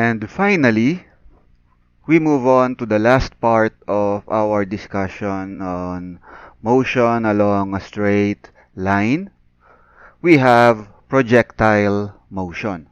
And finally, we move on to the last part of our discussion on motion along a straight line. We have projectile motion.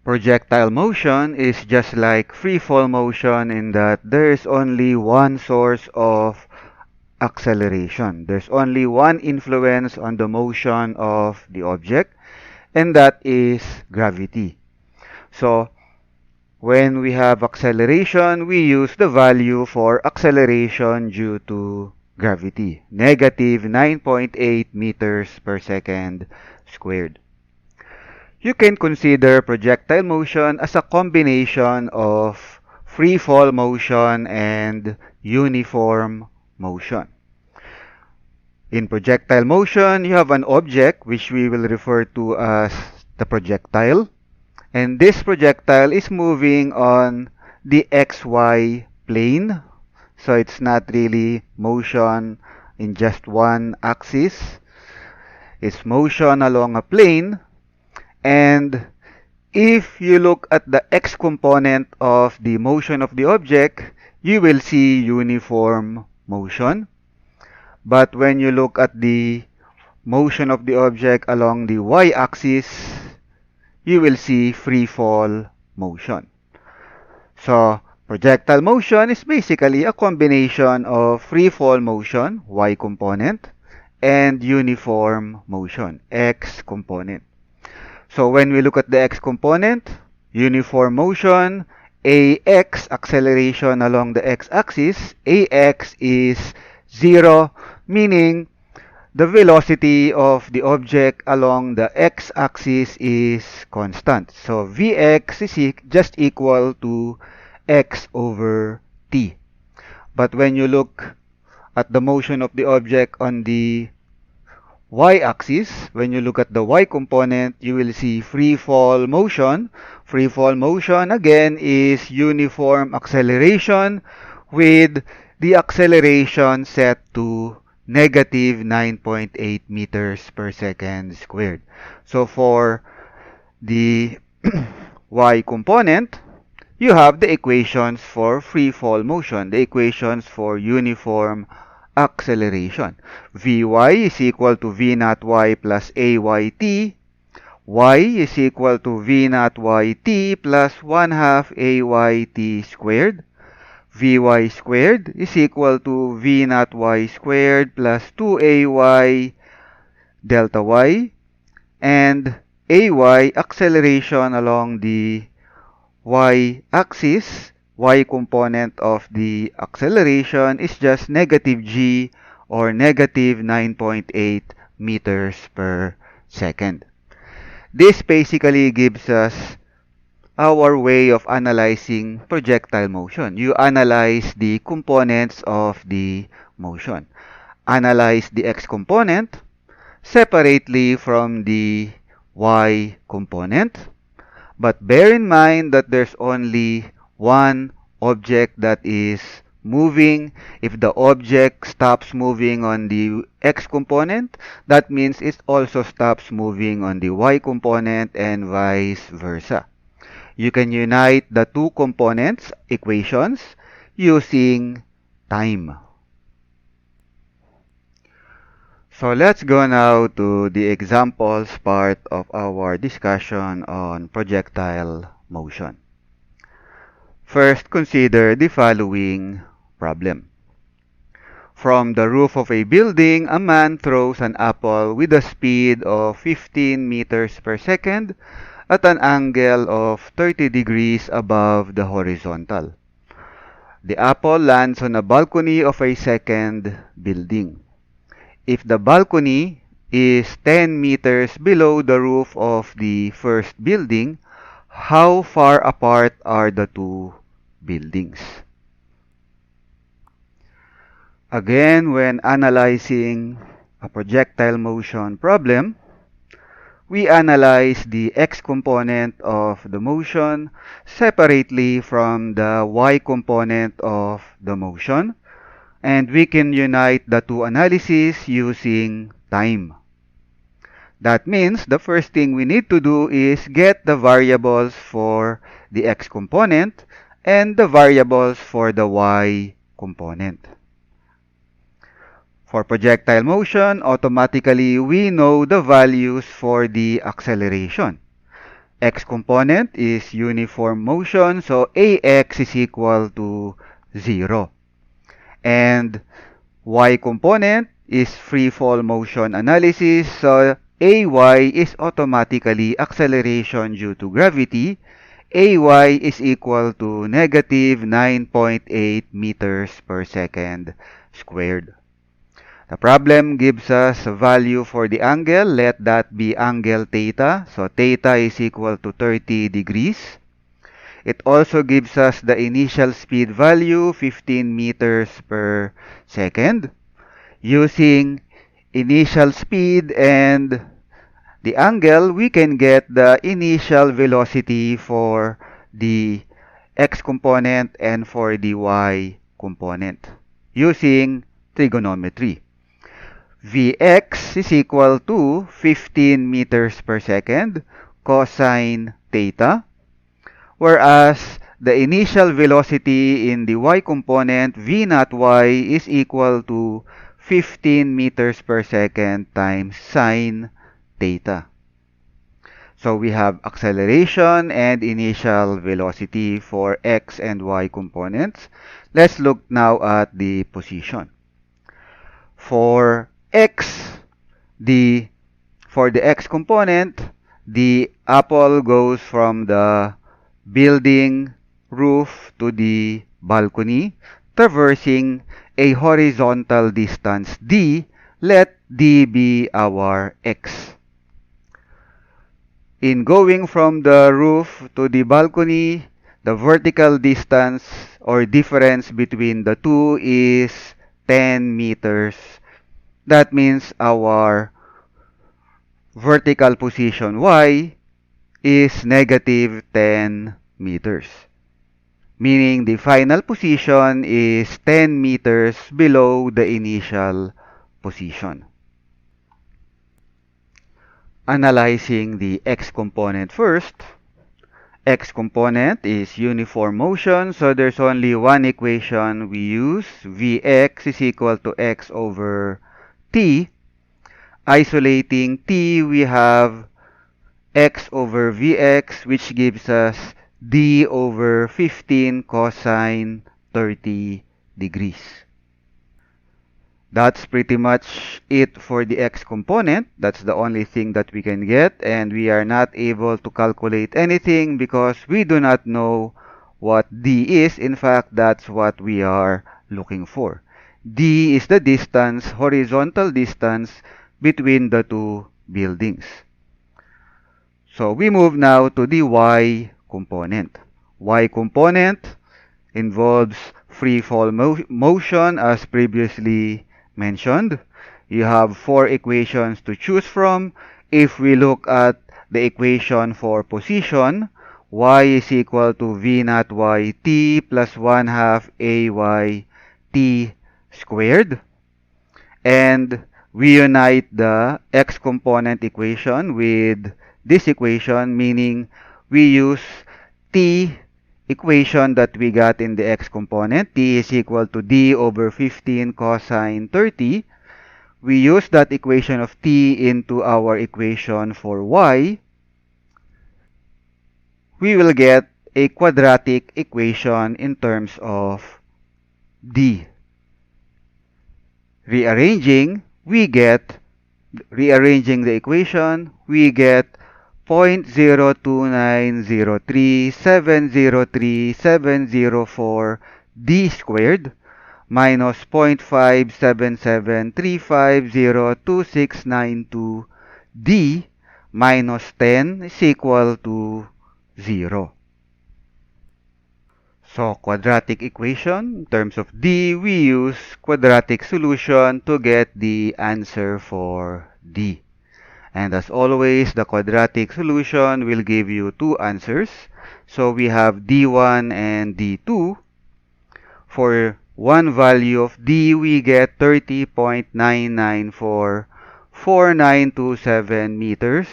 Projectile motion is just like free fall motion in that there is only one source of acceleration. There's only one influence on the motion of the object, and that is gravity. So, when we have acceleration, we use the value for acceleration due to gravity, negative 9.8 meters per second squared. You can consider projectile motion as a combination of free fall motion and uniform motion. In projectile motion, you have an object which we will refer to as the projectile. And this projectile is moving on the XY plane. So it's not really motion in just one axis. It's motion along a plane. And if you look at the X component of the motion of the object, you will see uniform motion. But when you look at the motion of the object along the Y-axis, you will see free fall motion. So, projectile motion is basically a combination of free fall motion, Y component, and uniform motion, X component. So, when we look at the X component, uniform motion, AX, acceleration along the X-axis, AX is 0, meaning the velocity of the object along the x-axis is constant. So Vx is just equal to x over t. But when you look at the motion of the object on the y-axis, when you look at the y component, you will see free fall motion. Free fall motion again is uniform acceleration with the acceleration set to negative 9.8 meters per second squared. So for the y component, you have the equations for free fall motion, the equations for uniform acceleration. Vy is equal to v naught y plus ayt. Y is equal to v naught yt plus 1/2 ayt squared. Vy squared is equal to v naught y squared plus 2ay delta y, and ay, acceleration along the y-axis, y component of the acceleration is just negative g or negative 9.8 meters per second. This basically gives us our way of analyzing projectile motion. You analyze the components of the motion. Analyze the x component separately from the y component. But bear in mind that there's only one object that is moving. If the object stops moving on the x component, that means it also stops moving on the y component and vice versa. You can unite the two components equations using time. So let's go now to the examples part of our discussion on projectile motion. First, consider the following problem. From the roof of a building, a man throws an apple with a speed of 15 meters per second at an angle of 30 degrees above the horizontal. The apple lands on a balcony of a second building. If the balcony is 10 meters below the roof of the first building, how far apart are the two buildings? Again, when analyzing a projectile motion problem, we analyze the x component of the motion separately from the y component of the motion, and we can unite the two analyses using time. That means the first thing we need to do is get the variables for the x component and the variables for the y component. For projectile motion, automatically we know the values for the acceleration. X component is uniform motion, so AX is equal to 0. And Y component is free fall motion analysis, so AY is automatically acceleration due to gravity. AY is equal to negative 9.8 meters per second squared. The problem gives us a value for the angle. Let that be angle theta. So theta is equal to 30 degrees. It also gives us the initial speed value, 15 meters per second. Using initial speed and the angle, we can get the initial velocity for the x component and for the y component using trigonometry. Vx is equal to 15 meters per second cosine theta, whereas the initial velocity in the y component, v naught y, is equal to 15 meters per second times sine theta. So we have acceleration and initial velocity for x and y components. Let's look now at the position. For for the x component, the apple goes from the building roof to the balcony, traversing a horizontal distance d. Let d be our x. In going from the roof to the balcony, the vertical distance or difference between the two is 10 meters. That means our vertical position y is negative 10 meters, meaning the final position is 10 meters below the initial position. Analyzing the x component first. X component is uniform motion, so there's only one equation we use. Vx is equal to x over t. Isolating t, we have x over vx, which gives us d over 15 cosine 30 degrees. That's pretty much it for the x component. That's the only thing that we can get, and we are not able to calculate anything because we do not know what d is. In fact, that's what we are looking for. D is the distance, horizontal distance, between the two buildings. So we move now to the y component. Y component involves free fall motion as previously mentioned. You have four equations to choose from. If we look at the equation for position, y is equal to v naught y t plus 1 half ay t squared. And we unite the x component equation with this equation, meaning we use t equation that we got in the x component. T is equal to d over 15 cosine 30. We use that equation of t into our equation for y. We will get a quadratic equation in terms of d. Rearranging the equation, we get 0.02903703704 d squared minus 0.577350269 d minus 10 is equal to 0. So quadratic equation, in terms of d, we use quadratic solution to get the answer for d. And as always, the quadratic solution will give you two answers. So we have d1 and d2. For one value of d, we get 30.994 4927 meters.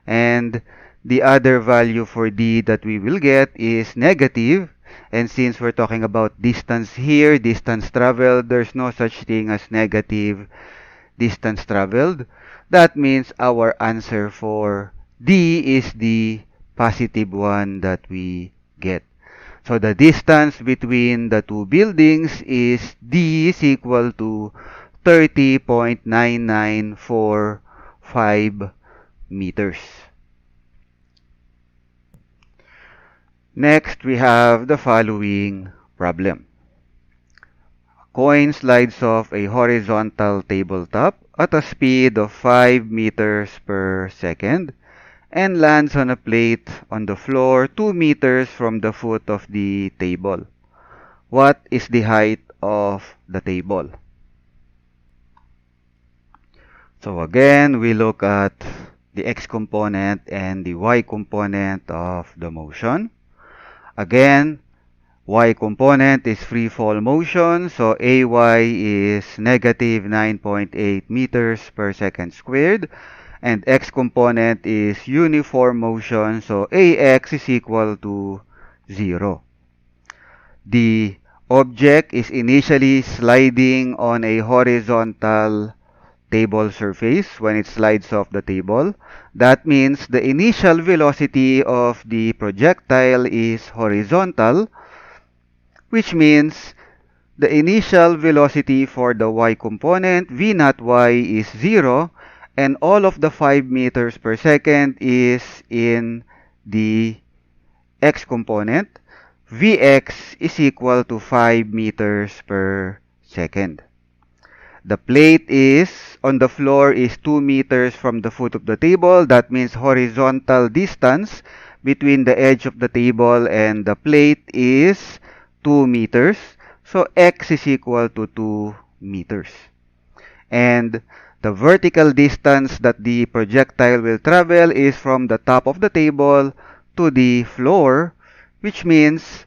And the other value for D that we will get is negative. And since we're talking about distance here, distance traveled, there's no such thing as negative distance traveled. That means our answer for D is the positive one that we get. So the distance between the two buildings is D is equal to 30.9945 meters. Next, we have the following problem. A coin slides off a horizontal tabletop at a speed of 5 meters per second and lands on a plate on the floor 2 meters from the foot of the table. What is the height of the table? So again, we look at the x component and the y component of the motion. Again, y component is free fall motion, so AY is negative 9.8 meters per second squared. And x component is uniform motion, so AX is equal to 0. The object is initially sliding on a horizontal table surface when it slides off the table. That means the initial velocity of the projectile is horizontal, which means the initial velocity for the y component, v naught y, is 0, and all of the 5 meters per second is in the x component. Vx is equal to 5 meters per second. The plate is on the floor is 2 meters from the foot of the table. That means horizontal distance between the edge of the table and the plate is 2 meters. So x is equal to 2 meters. And the vertical distance that the projectile will travel is from the top of the table to the floor, which means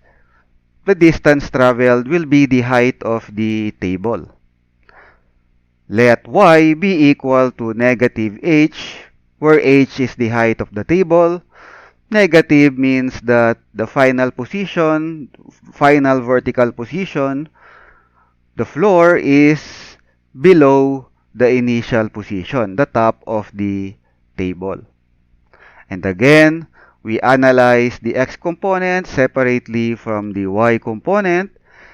the distance traveled will be the height of the table. Let y be equal to negative h, where h is the height of the table. Negative means that the final position, final vertical position, the floor is below the initial position, the top of the table. And again, we analyze the x component separately from the y component.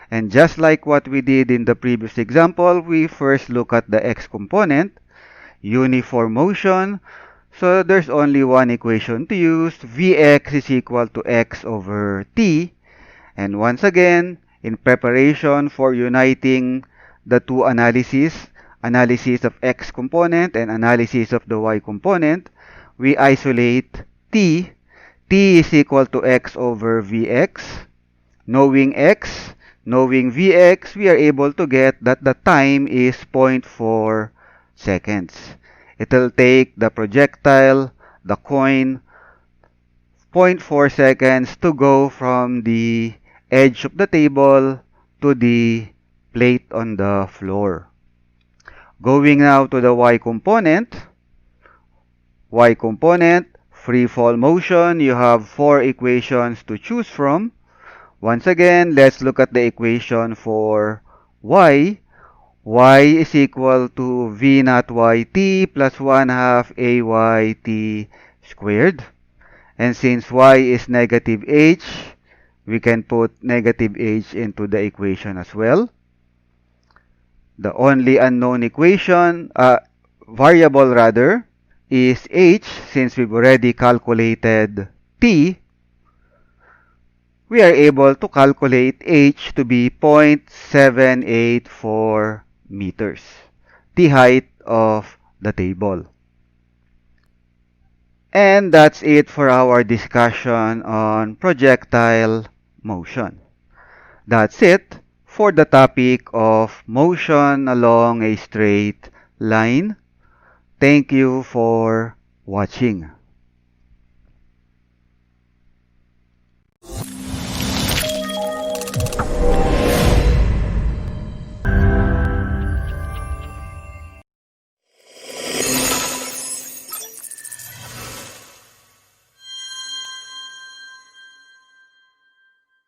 And just like what we did in the previous example, we first look at the x component, uniform motion. So there's only one equation to use. Vx is equal to x over t. And once again, in preparation for uniting the two analysis of x component and analysis of the y component, we isolate t. T is equal to x over vx. Knowing x, knowing vx, we are able to get that the time is 0.4 seconds. It will take the projectile, the coin, 0.4 seconds to go from the edge of the table to the plate on the floor. Going now to the y component, free fall motion, you have 4 equations to choose from. Once again, let's look at the equation for y. Y is equal to v naught yt plus 1 half ayt squared. And since y is negative h, we can put negative h into the equation as well. The only unknown variable rather, is h. Since we've already calculated t, we are able to calculate h to be 0.784 meters, the height of the table. And that's it for our discussion on projectile motion. That's it for the topic of motion along a straight line. Thank you for watching.